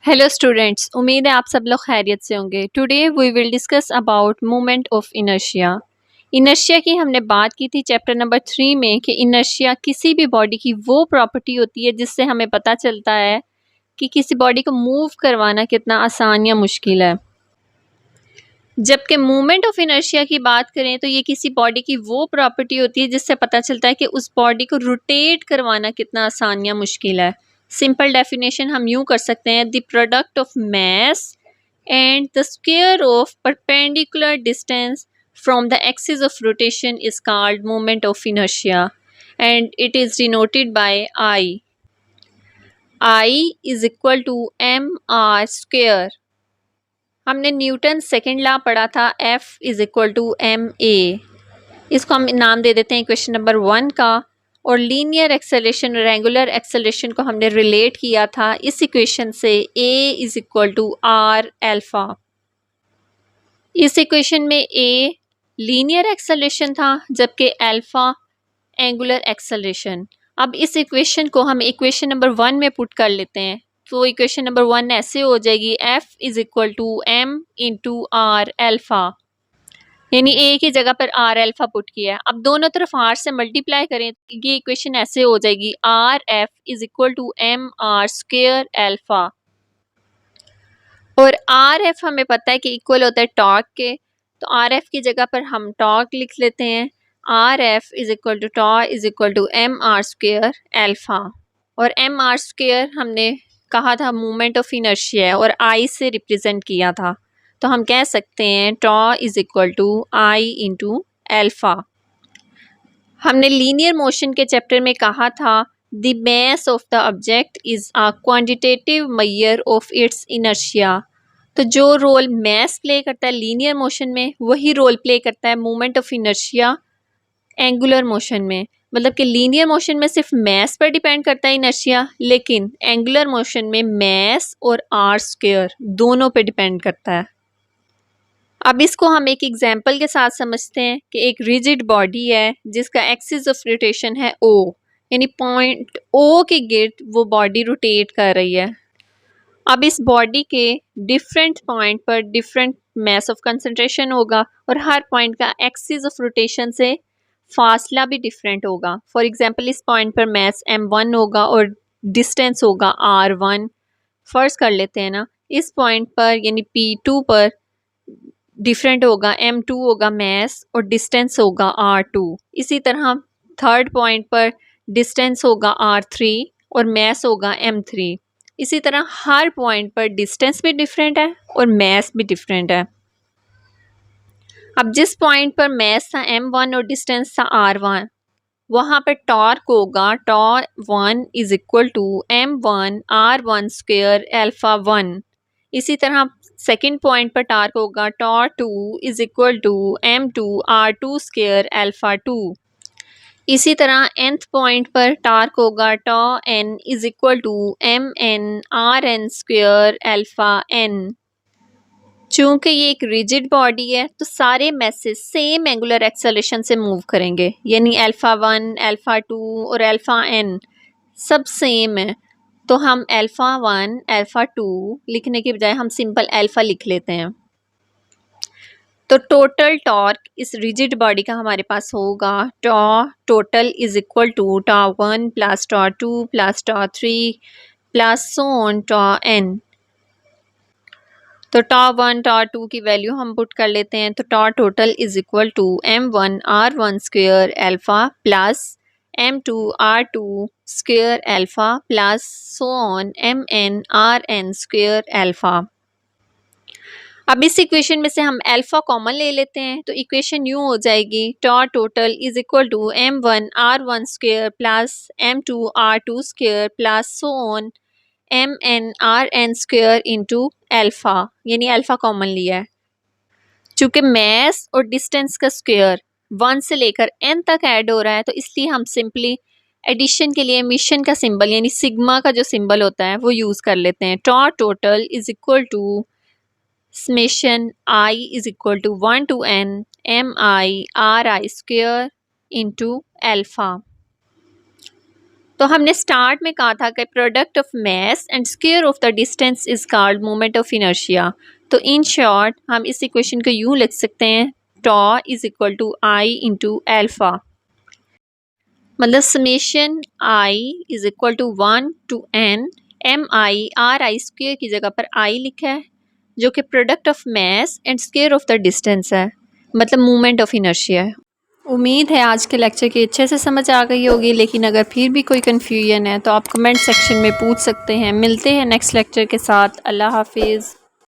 Hello students, उम्मीद है आप सब लोग खैरियत से होंगे। Today we will discuss about movement of inertia. Inertia की हमने बात की थी चैप्टर नंबर 3 में कि इनर्शिया किसी भी बॉडी की वो प्रॉपर्टी होती है जिससे हमें पता चलता है कि किसी बॉडी को मूव करवाना कितना आसान या मुश्किल है। जबकि मूवमेंट ऑफ इनर्शिया की बात करें तो ये किसी बॉडी की वो प्रॉपर्टी होती है जिससे पता चलता है कि उस बॉडी को रोटेट करवाना कितना आसान या मुश्किल है। सिंपल डेफिनेशन हम यूं कर सकते हैं, the product of mass and the square of perpendicular distance from the axis of rotation is called moment of inertia and it is denoted by I. I is equal to mr square. हमने Newton second law पढ़ा था, F is equal to M A. इसको हम नाम दे देते हैं question number 1 का। और लीनियर एक्सेलरेशन और एंगुलर एक्सेलरेशन को हमने रिलेट किया था इस इक्वेशन से, A is equal to R alpha. इस इक्वेशन में A लीनियर एक्सेलरेशन था जबकि अल्फा एंगुलर एक्सेलरेशन। अब इस इक्वेशन को हम इक्वेशन नंबर 1 में पुट कर लेते हैं तो इक्वेशन नंबर 1 ऐसे हो जाएगी, F is equal to M into R alpha, यानी ए की जगह पर आर एल्फा पुट किया है। अब दोनों तरफ आर से मल्टीप्लाई करें तो ये इक्वेशन ऐसे हो जाएगी, R F is equal to M R square alpha. और आर एफ हमें पता है कि इक्वल होता है टॉर्क के, तो आर एफ की जगह पर हम टॉर्क लिख लेते हैं। R F is equal to torque is equal to M R square alpha. और एम आर स्क्वायर हमने कहा था मूवमेंट ऑफ इनर्शिया है और आई से रिप्रेजेंट किया था, तो हम कह सकते हैं tau is equal to I into alpha. हमने लीनियर मोशन के चैप्टर में कहा था the mass of the object is a quantitative measure of its inertia. तो जो रोल मास प्ले करता है लीनियर मोशन में वही रोल प्ले करता है movement of inertia angular motion में। मतलब कि लीनियर मोशन में सिर्फ मास पर डिपेंड करता है इनर्शिया, लेकिन एंगुलर मोशन में मास और आर स्क्वायर दोनों पे डिपेंड करता है। अब इसको हम एक एग्जाम्पल के साथ समझते हैं कि एक रिजिड बॉडी है जिसका एक्सिस ऑफ रोटेशन है O, यानी पॉइंट O के गिर्द वो बॉडी रोटेट कर रही है। अब इस बॉडी के डिफरेंट पॉइंट पर डिफरेंट मास ऑफ कंसंट्रेशन होगा और हर पॉइंट का एक्सिस ऑफ रोटेशन से फासला भी डिफरेंट होगा। फॉर एग्जांपल इस पॉइंट पर मास m1 होगा और डिस्टेंस होगा r1। फर्स्ट कर लेते हैं ना, इस पॉइंट पर यानी p2 पर डिफरेंट होगा, m2 होगा मास और डिस्टेंस होगा r2। इसी तरह थर्ड पॉइंट पर डिस्टेंस होगा r3 और मास होगा m3। इसी तरह हर पॉइंट पर डिस्टेंस भी डिफरेंट है और मास भी डिफरेंट है। अब जिस पॉइंट पर मास था m1 और डिस्टेंस था r1, वहाँ पर टॉर्क होगा टॉ1 is equal to m1 r1 square alpha 1। इसी तरह सेकंड पॉइंट पर टॉर्क होगा टॉ2 is equal to m2 r2 square alpha 2। इसी तरह nth पॉइंट पर टॉर्क होगा tau n is equal to mn rn square alpha n। चूंकि ये एक रिजिड बॉडी है तो सारे मैसेज सेम एंगुलर एक्सेलरेशन से मूव करेंगे, यानी अल्फ़ा 1 अल्फ़ा 2 और अल्फ़ा n सब सेम है। तो हम अल्फ़ा 1 अल्फ़ा 2 लिखने के बजाय हम सिंपल अल्फ़ा लिख लेते हैं। तो टोटल टॉर्क इस रिजिड बॉडी का हमारे पास होगा tau total is equal to टॉ1 प्लस टॉ2 प्लस टॉ3 plus so on tau n। तो टॉ1 टॉ2 की वैल्यू हम पुट कर लेते हैं, तो tau total is equal to m1 r1 square alpha plus m2 r2 square alpha plus so on mn rn square alpha. अब इस इक्वेशन में से हम अल्फा कॉमन ले लेते हैं तो इक्वेशन यूं हो जाएगी, tau total is equal to m1 r1 square plus m2 r2 square plus so on mn rn square into alpha, यानी अल्फ़ा कॉमन लिया है। चूँकि मास और डिस्टेंस का स्क्वायर 1 से लेकर n तक ऐड हो रहा है तो इसलिए हम सिंपली एडिशन के लिए एमिशन का सिंबल यानी सिग्मा का जो सिंबल होता है वो यूज़ कर लेते हैं। Tau total is equal to summation i is equal to 1 to n mi ri square into alpha. तो हमने स्टार्ट में कहा था कि product of mass and square of the distance is called moment of inertia. तो in short हम इस equation को यूँ लिख सकते हैं, tau is equal to I into alpha, मतलब summation I is equal to 1 to n M I R I square की जगह पर आई लिखा है, जो कि product of mass and square of the distance है, मतलब मोमेंट ऑफ इनर्शिया है। उम्मीद है आज के लेक्चर की अच्छे से समझ आ गई होगी, लेकिन अगर फिर भी कोई कन्फ्यूजन है तो आप कमेंट सेक्शन में पूछ सकते हैं। मिलते हैं नेक्स्ट लेक्चर के साथ। अल्लाह हाफिज़।